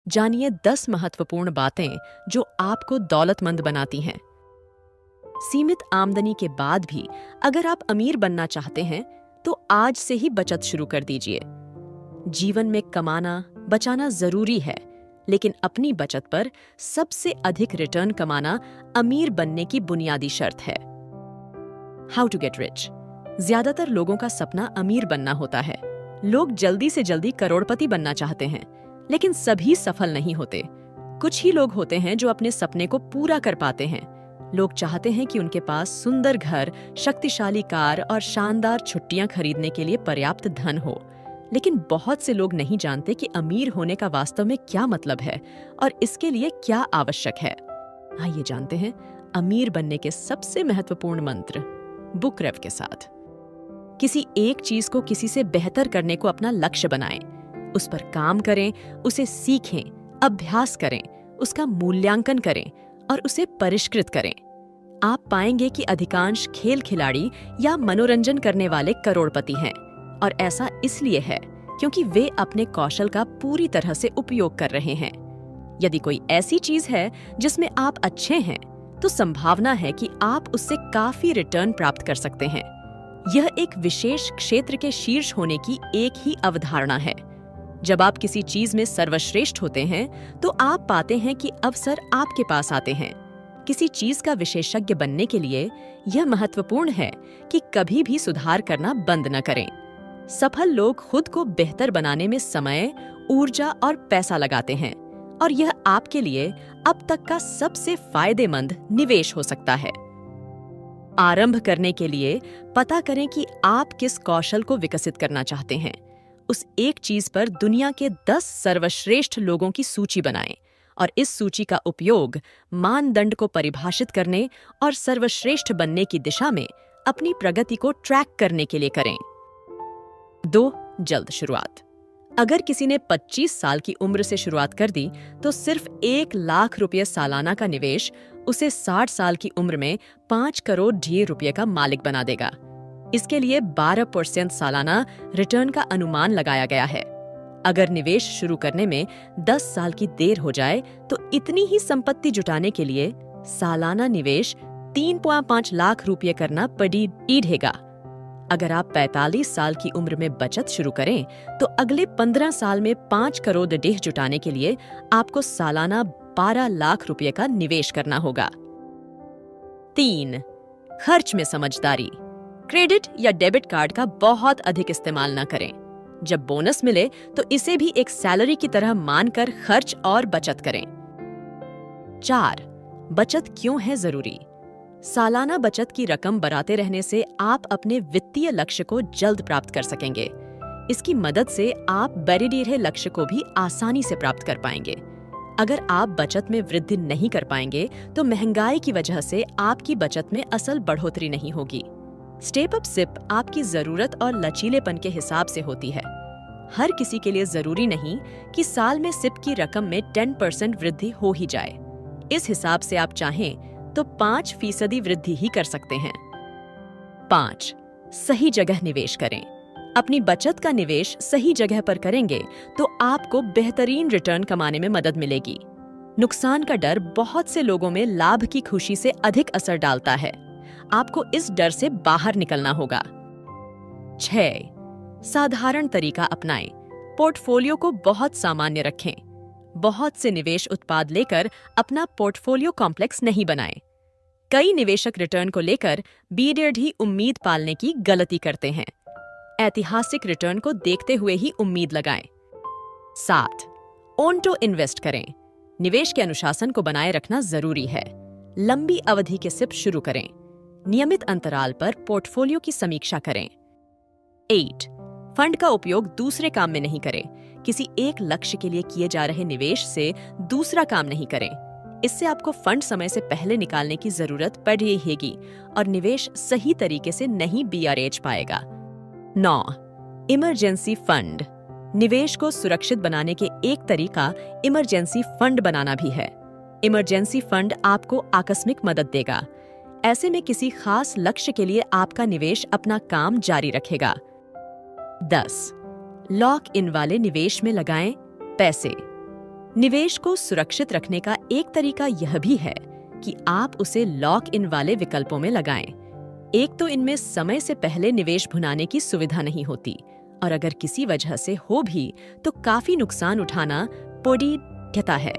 जानिए 10 महत्वपूर्ण बातें जो आपको दौलतमंद बनाती हैं। सीमित आमदनी के बाद भी अगर आप अमीर बनना चाहते हैं तो आज से ही बचत शुरू कर दीजिए। जीवन में कमाना, बचाना जरूरी है, लेकिन अपनी बचत पर सबसे अधिक रिटर्न कमाना अमीर बनने की बुनियादी शर्त है। How to get rich. ज्यादातर लोगों का सपना अमीर बनना होता है। लोग जल्दी से जल्दी करोड़पति बनना चाहते हैं, लेकिन सभी सफल नहीं होते। कुछ ही लोग होते हैं जो अपने सपने को पूरा कर पाते हैं। लोग चाहते हैं कि उनके पास सुंदर घर, शक्तिशाली कार और शानदार छुट्टियां खरीदने के लिए पर्याप्त धन हो, लेकिन बहुत से लोग नहीं जानते कि अमीर होने का वास्तव में क्या मतलब है और इसके लिए क्या आवश्यक है। आइए जानते हैं अमीर बनने के सबसे महत्वपूर्ण मंत्र बुक रेव के साथ। किसी एक चीज को किसी से बेहतर करने को अपना लक्ष्य बनाएं, उस पर काम करें, उसे सीखें, अभ्यास करें, उसका मूल्यांकन करें और उसे परिष्कृत करें। आप पाएंगे कि अधिकांश खेल खिलाड़ी या मनोरंजन करने वाले करोड़पति हैं, और ऐसा इसलिए है क्योंकि वे अपने कौशल का पूरी तरह से उपयोग कर रहे हैं। यदि कोई ऐसी चीज है जिसमें आप अच्छे हैं, तो संभावना है कि आप उससे काफी रिटर्न प्राप्त कर सकते हैं। यह एक विशेष क्षेत्र के शीर्ष होने की एक ही अवधारणा है। जब आप किसी चीज में सर्वश्रेष्ठ होते हैं तो आप पाते हैं कि अवसर आपके पास आते हैं। किसी चीज का विशेषज्ञ बनने के लिए यह महत्वपूर्ण है कि कभी भी सुधार करना बंद न करें। सफल लोग खुद को बेहतर बनाने में समय, ऊर्जा और पैसा लगाते हैं, और यह आपके लिए अब तक का सबसे फायदेमंद निवेश हो सकता है। आरंभ करने के लिए पता करें कि आप किस कौशल को विकसित करना चाहते हैं। उस एक चीज पर दुनिया के 10 सर्वश्रेष्ठ लोगों की सूची बनाएं और इस सूची का उपयोग मानदंड को परिभाषित करने और सर्वश्रेष्ठ बनने की दिशा में अपनी प्रगति को ट्रैक करने के लिए करें। 2. जल्द शुरुआत। अगर किसी ने 25 साल की उम्र से शुरुआत कर दी तो सिर्फ 1 लाख रुपये सालाना का निवेश उसे 60 साल की उम्र में 5 करोड़ रुपये का मालिक बना देगा। इसके लिए 12% सालाना रिटर्न का अनुमान लगाया गया है। अगर निवेश शुरू करने में 10 साल की देर हो जाए तो इतनी ही संपत्ति जुटाने के लिए सालाना निवेश 3.5 लाख रुपये करना पड़ेगा। अगर आप 45 साल की उम्र में बचत शुरू करें तो अगले 15 साल में 5 करोड़ जुटाने के लिए आपको सालाना 12 लाख रुपये का निवेश करना होगा। 3. खर्च में समझदारी। क्रेडिट या डेबिट कार्ड का बहुत अधिक इस्तेमाल न करें। जब बोनस मिले तो इसे भी एक सैलरी की तरह मानकर खर्च और बचत करें। 4. बचत क्यों है जरूरी। सालाना बचत की रकम बढ़ाते रहने से आप अपने वित्तीय लक्ष्य को जल्द प्राप्त कर सकेंगे। इसकी मदद से आप बड़े लक्ष्य को भी आसानी से प्राप्त कर पाएंगे। अगर आप बचत में वृद्धि नहीं कर पाएंगे तो महंगाई की वजह से आपकी बचत में असल बढ़ोतरी नहीं होगी। स्टेप अप सिप आपकी जरूरत और लचीलेपन के हिसाब से होती है। हर किसी के लिए जरूरी नहीं कि साल में सिप की रकम में 10% वृद्धि हो ही जाए। इस हिसाब से आप चाहें तो 5% वृद्धि ही कर सकते हैं। 5. सही जगह निवेश करें। अपनी बचत का निवेश सही जगह पर करेंगे तो आपको बेहतरीन रिटर्न कमाने में मदद मिलेगी। नुकसान का डर बहुत से लोगों में लाभ की खुशी से अधिक असर डालता है। आपको इस डर से बाहर निकलना होगा। 6. साधारण तरीका अपनाएं। पोर्टफोलियो को बहुत सामान्य रखें। बहुत से निवेश उत्पाद लेकर अपना पोर्टफोलियो कॉम्प्लेक्स नहीं बनाएं। कई निवेशक रिटर्न को लेकर बेढ़ी उम्मीद पालने की गलती करते हैं। ऐतिहासिक रिटर्न को देखते हुए ही उम्मीद लगाएं। 7. ओन टू इन्वेस्ट करें। निवेश के अनुशासन को बनाए रखना जरूरी है। लंबी अवधि के सिप शुरू करें। नियमित अंतराल पर पोर्टफोलियो की समीक्षा करें। 8. फंड का उपयोग दूसरे काम में नहीं करें। किसी एक लक्ष्य के लिए किए जा रहे निवेश से दूसरा काम नहीं करें। इससे आपको फंड समय से पहले निकालने की जरूरत पड़ेगी और निवेश सही तरीके से नहीं बीआरएच पाएगा। 9. Emergency fund. निवेश को सुरक्षित बनाने के एक तरीका इमरजेंसी फंड बनाना भी है। इमरजेंसी फंड आपको आकस्मिक मदद देगा। ऐसे में किसी खास लक्ष्य के लिए आपका निवेश अपना काम जारी रखेगा। 10. लॉक इन वाले निवेश में लगाएं पैसे। निवेश को सुरक्षित रखने का एक तरीका यह भी है कि आप उसे लॉक इन वाले विकल्पों में लगाएं। एक तो इनमें समय से पहले निवेश भुनाने की सुविधा नहीं होती, और अगर किसी वजह से हो भी तो काफी नुकसान उठाना पड़ता है।